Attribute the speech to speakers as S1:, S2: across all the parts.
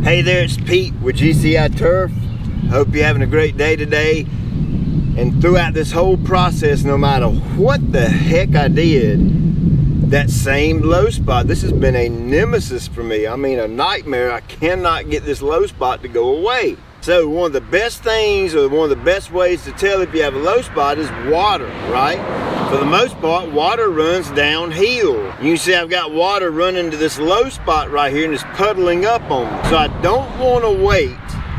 S1: Hey there, it's Pete with GCI Turf. Hope you're having a great day today. And throughout this whole process, no matter what the heck I did, that same low spot, this has been a nemesis for me. I mean, a nightmare. I cannot get this low spot to go away. So one of the best things, or one of the best ways to tell if you have a low spot is water, right? For the most part, water runs downhill. You can see I've got water running to this low spot right here and it's puddling up on me. So I don't want to wait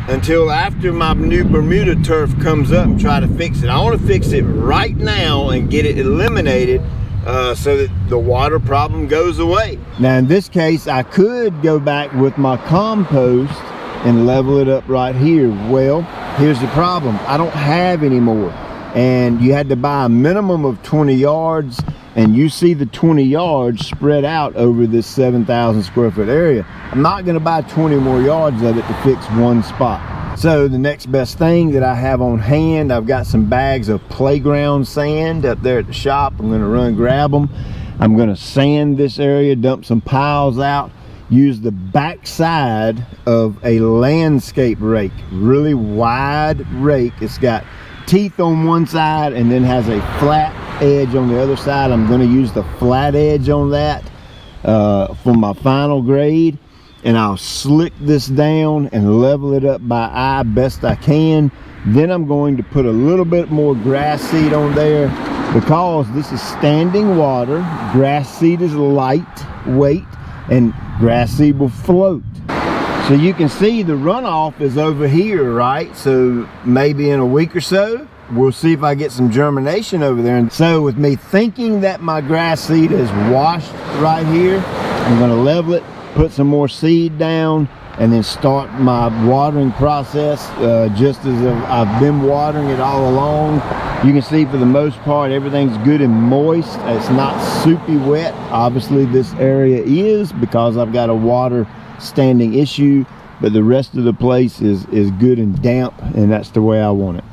S1: until after my new Bermuda turf comes up and try to fix it. I want to fix it right now and get it eliminated so that the water problem goes away. Now in this case, I could go back with my compost and level it up right here. Well, here's the problem. I don't have any more. And you had to buy a minimum of 20 yards, and you see the 20 yards spread out over this 7,000 square foot area. I'm not going to buy 20 more yards of it to fix one spot. So the next best thing that I have on hand, I've got some bags of playground sand up there at the shop. I'm going to run grab them. I'm going to sand this area, dump some piles out, use the back side of a landscape rake, really wide rake. It's got teeth on one side and then has a flat edge on the other side. I'm going to use the flat edge on that for my final grade, and I'll slick this down and level it up by eye best I can. Then I'm going to put a little bit more grass seed on there because this is standing water. Grass seed is lightweight and grass seed will float. So you can see the runoff is over here, right? So maybe in a week or so, we'll see if I get some germination over there. And so with me thinking that my grass seed is washed right here, I'm gonna level it, put some more seed down, and then start my watering process just as I've been watering it all along. You can see for the most part, everything's good and moist. It's not soupy wet. Obviously this area is because I've got a water standing issue, but the rest of the place is good and damp, and that's the way I want it.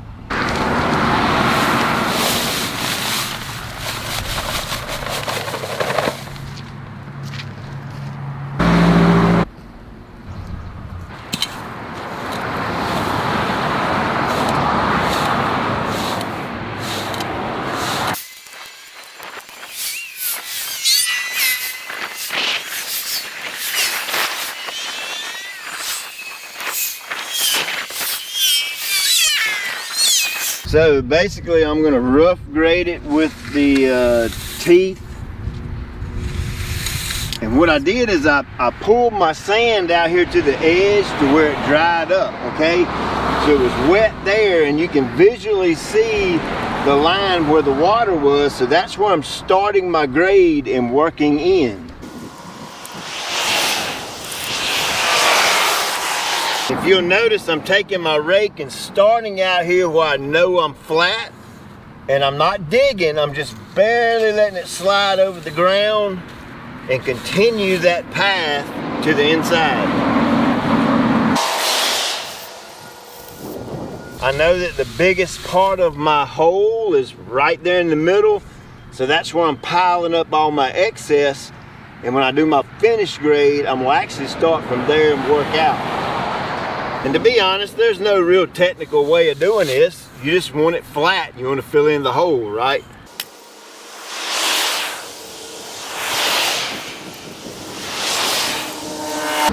S1: So basically I'm going to rough grade it with the teeth. And what I did is I pulled my sand out here to the edge to where it dried up, okay? So it was wet there, and you can visually see the line where the water was. So that's where I'm starting my grade and working in. If you'll notice, I'm taking my rake and starting out here where I know I'm flat, and I'm not digging, I'm just barely letting it slide over the ground and continue that path to the inside. I know that the biggest part of my hole is right there in the middle, so that's where I'm piling up all my excess, and when I do my finish grade, I'm gonna actually start from there and work out. And to be honest, there's no real technical way of doing this. You just want it flat. You want to fill in the hole, right?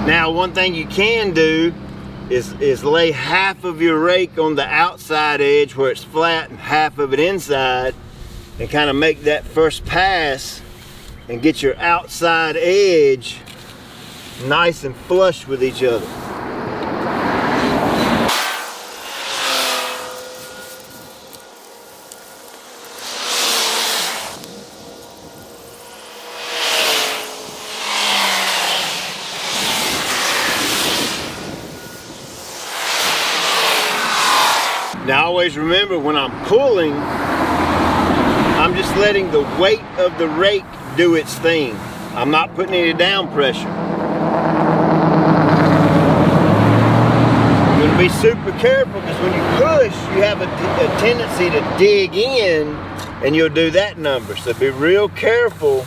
S1: Now, one thing you can do is lay half of your rake on the outside edge where it's flat and half of it inside, and kind of make that first pass and get your outside edge nice and flush with each other. Now always remember, when I'm pulling, I'm just letting the weight of the rake do its thing. I'm not putting any down pressure. You're going to be super careful, because when you push, you have a tendency to dig in, and you'll do that number. So be real careful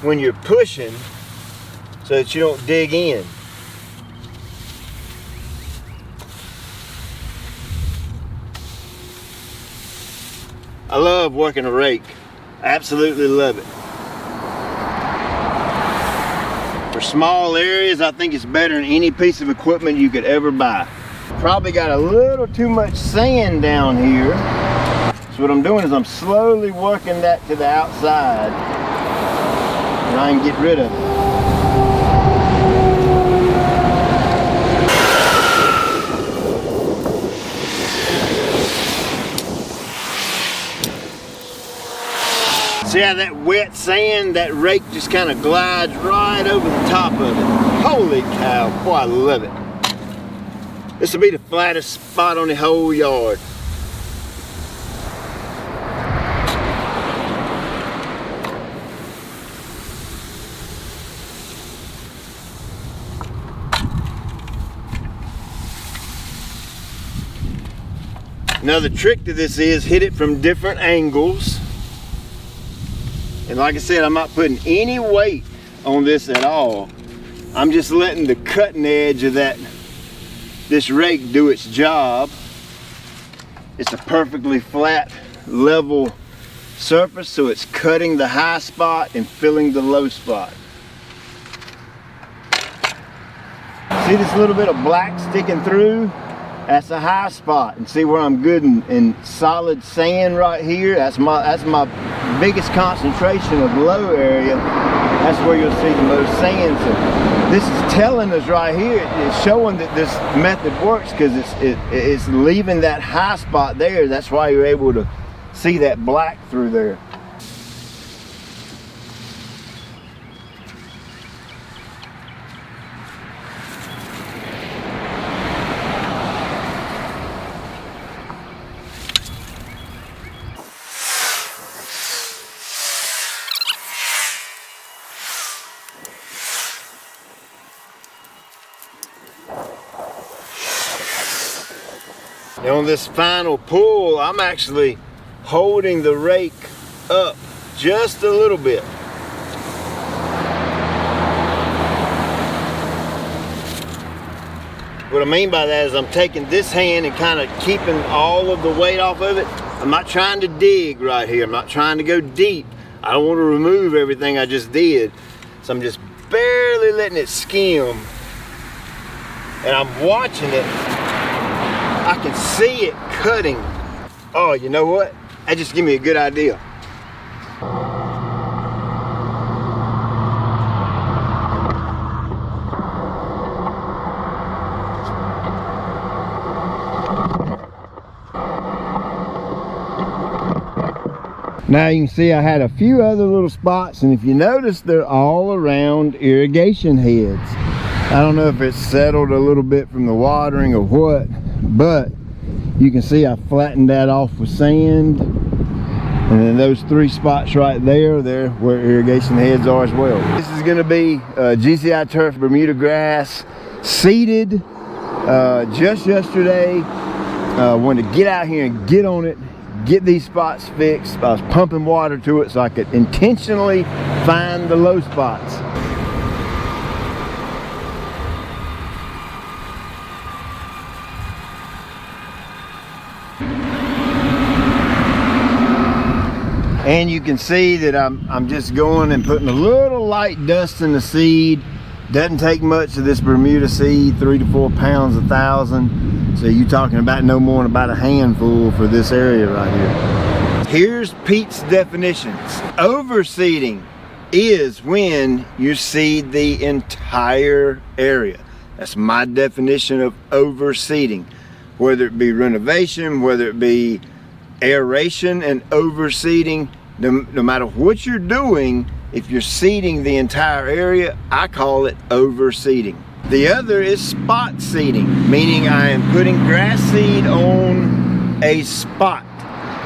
S1: when you're pushing so that you don't dig in. I love working a rake. Absolutely love it. For small areas, I think it's better than any piece of equipment you could ever buy. Probably got a little too much sand down here. So what I'm doing is I'm slowly working that to the outside, and I can get rid of it. See how that wet sand, that rake just kind of glides right over the top of it. Holy cow, boy, I love it. This will be the flattest spot on the whole yard. Another trick to this is hit it from different angles. And like I said, I'm not putting any weight on this at all. I'm just letting the cutting edge of this rake do its job. It's a perfectly flat, level surface, so it's cutting the high spot and filling the low spot. See this little bit of black sticking through? That's a high spot. And see where I'm good in solid sand right here? That's my biggest concentration of low area. That's where you'll see the most sand. So this is telling us right here, it's showing that this method works because it's leaving that high spot there. That's why you're able to see that black through there. And on this final pull, I'm actually holding the rake up just a little bit. What I mean by that is I'm taking this hand and kind of keeping all of the weight off of it. I'm not trying to dig right here. I'm not trying to go deep. I don't want to remove everything I just did. So I'm just barely letting it skim. And I'm watching it. I can see it cutting. Oh, you know what? That just gave me a good idea. Now you can see I had a few other little spots, and if you notice, they're all around irrigation heads. I don't know if it's settled a little bit from the watering or what, but you can see I flattened that off with sand, and then those three spots right there, they're where irrigation heads are as well. This is going to be GCI turf Bermudagrass, seeded just yesterday. Wanted to get out here and get on it, get these spots fixed. I was pumping water to it so I could intentionally find the low spots. And you can see that I'm just going and putting a little light dust in the seed. Doesn't take much of this Bermuda seed, 3 to 4 pounds a thousand. So you're talking about no more than about a handful for this area right here. Here's Pete's definitions. Overseeding is when you seed the entire area. That's my definition of overseeding. Whether it be renovation, whether it be aeration and overseeding, no matter what you're doing, if you're seeding the entire area, I call it overseeding. The other is spot seeding, meaning I am putting grass seed on a spot.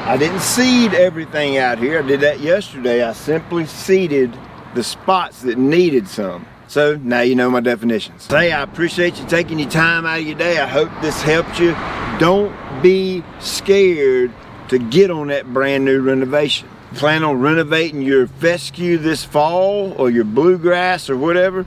S1: I didn't seed everything out here. I did that yesterday. I simply seeded the spots that needed some. So now you know my definitions. Say, I appreciate you taking your time out of your day. I hope this helped you. Don't be scared to get on that brand new renovation. Plan on renovating your fescue this fall, or your bluegrass or whatever.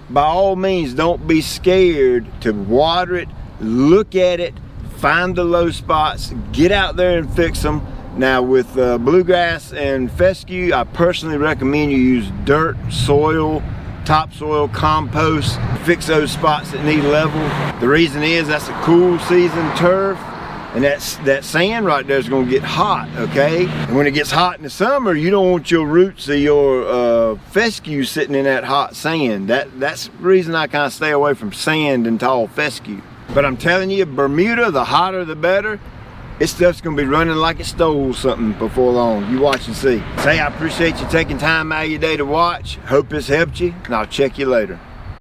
S1: By all means, don't be scared to water it, look at it, find the low spots, get out there and fix them. Now with bluegrass and fescue, I personally recommend you use dirt, soil, topsoil, compost, fix those spots that need level. The reason is that's a cool season turf, and that sand right there is going to get hot, okay? And when it gets hot in the summer, you don't want your roots of your fescue sitting in that hot sand. That's the reason I kind of stay away from sand and tall fescue. But I'm telling you, Bermuda, the hotter the better. This stuff's gonna be running like it stole something before long. You watch and see. Say, I appreciate you taking time out of your day to watch. Hope this helped you, and I'll check you later.